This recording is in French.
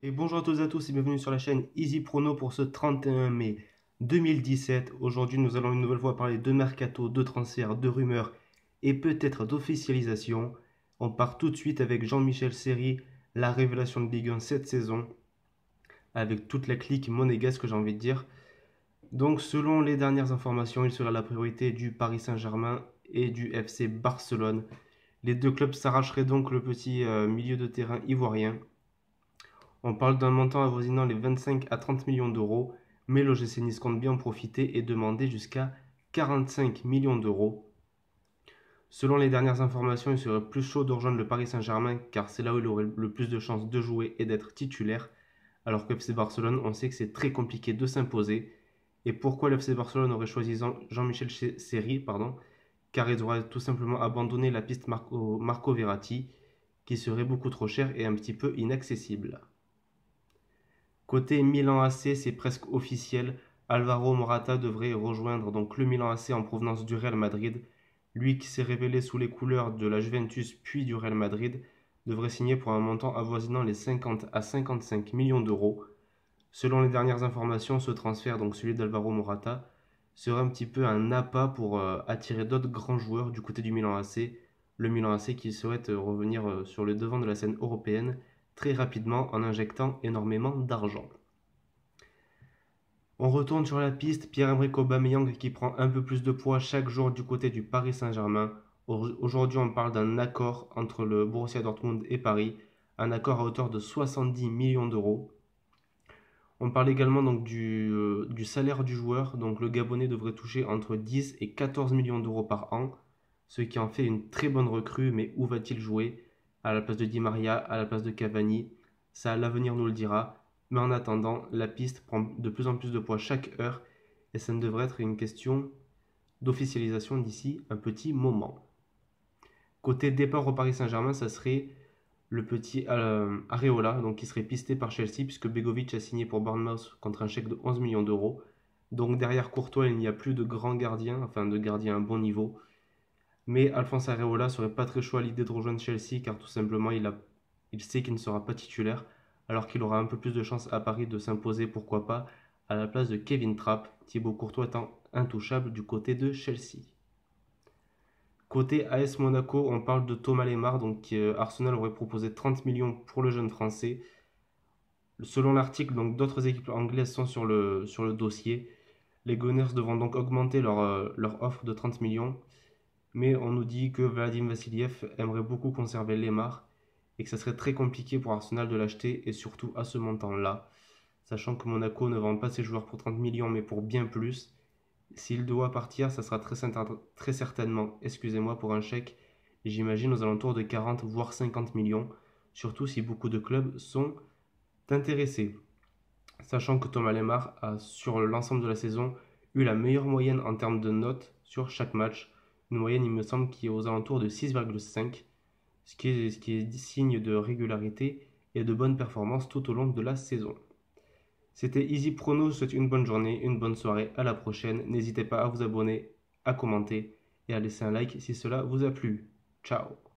Et bonjour à toutes et à tous et bienvenue sur la chaîne Easy Prono pour ce 31 mai 2017. Aujourd'hui, nous allons une nouvelle fois parler de mercato, de transfert, de rumeurs et peut-être d'officialisation. On part tout de suite avec Jean-Michel Seri, la révélation de Ligue 1 cette saison, avec toute la clique monégasque, j'ai envie de dire. Donc, selon les dernières informations, il sera la priorité du Paris Saint-Germain et du FC Barcelone. Les deux clubs s'arracheraient donc le petit milieu de terrain ivoirien. On parle d'un montant avoisinant les 25 à 30 millions d'euros, mais l'OGC Nice compte bien en profiter et demander jusqu'à 45 millions d'euros. Selon les dernières informations, il serait plus chaud de rejoindre le Paris Saint-Germain car c'est là où il aurait le plus de chances de jouer et d'être titulaire, alors que FC Barcelone, on sait que c'est très compliqué de s'imposer. Et pourquoi le FC Barcelone aurait choisi Jean-Michel Seri, car ils auraient tout simplement abandonné la piste Marco Verratti, qui serait beaucoup trop chère et un petit peu inaccessible. Côté Milan AC, c'est presque officiel. Alvaro Morata devrait rejoindre donc le Milan AC en provenance du Real Madrid. Lui qui s'est révélé sous les couleurs de la Juventus puis du Real Madrid devrait signer pour un montant avoisinant les 50 à 55 millions d'euros. Selon les dernières informations, ce transfert, donc celui d'Alvaro Morata, serait un petit peu un appât pour attirer d'autres grands joueurs du côté du Milan AC. Le Milan AC qui souhaite revenir sur le devant de la scène européenne très rapidement en injectant énormément d'argent. On retourne sur la piste, Pierre-Emerick Aubameyang qui prend un peu plus de poids chaque jour du côté du Paris Saint-Germain. Aujourd'hui, on parle d'un accord entre le Borussia Dortmund et Paris, un accord à hauteur de 70 millions d'euros. On parle également donc du salaire du joueur, donc le Gabonais devrait toucher entre 10 et 14 millions d'euros par an, ce qui en fait une très bonne recrue, mais où va-t-il jouer? À la place de Di Maria, à la place de Cavani? Ça, l'avenir nous le dira. Mais en attendant, la piste prend de plus en plus de poids chaque heure et ça ne devrait être une question d'officialisation d'ici un petit moment. Côté départ au Paris Saint-Germain, ça serait le petit Areola, donc qui serait pisté par Chelsea, puisque Begovic a signé pour Bournemouth contre un chèque de 11 millions d'euros. Donc derrière Courtois, il n'y a plus de grand gardien, enfin de gardien à un bon niveau. Mais Alphonse Areola serait pas très chaud à l'idée de rejoindre Chelsea, car tout simplement il sait qu'il ne sera pas titulaire, alors qu'il aura un peu plus de chance à Paris de s'imposer, pourquoi pas, à la place de Kevin Trapp, Thibaut Courtois étant intouchable du côté de Chelsea. Côté AS Monaco, on parle de Thomas Lemar, donc Arsenal aurait proposé 30 millions pour le jeune français. Selon l'article, donc d'autres équipes anglaises sont sur le dossier. Les Gunners devront donc augmenter leur offre de 30 millions, mais on nous dit que Vadim Vassiliev aimerait beaucoup conserver Lemar et que ça serait très compliqué pour Arsenal de l'acheter et surtout à ce montant-là, sachant que Monaco ne vend pas ses joueurs pour 30 millions mais pour bien plus. S'il doit partir, ça sera très certainement, excusez-moi, pour un chèque, j'imagine aux alentours de 40 voire 50 millions, surtout si beaucoup de clubs sont intéressés. Sachant que Thomas Lemar a, sur l'ensemble de la saison, eu la meilleure moyenne en termes de notes sur chaque match. Une moyenne, il me semble, qui est aux alentours de 6,5, ce qui est signe de régularité et de bonne performance tout au long de la saison. C'était Easy Prono, je vous souhaite une bonne journée, une bonne soirée, à la prochaine. N'hésitez pas à vous abonner, à commenter et à laisser un like si cela vous a plu. Ciao.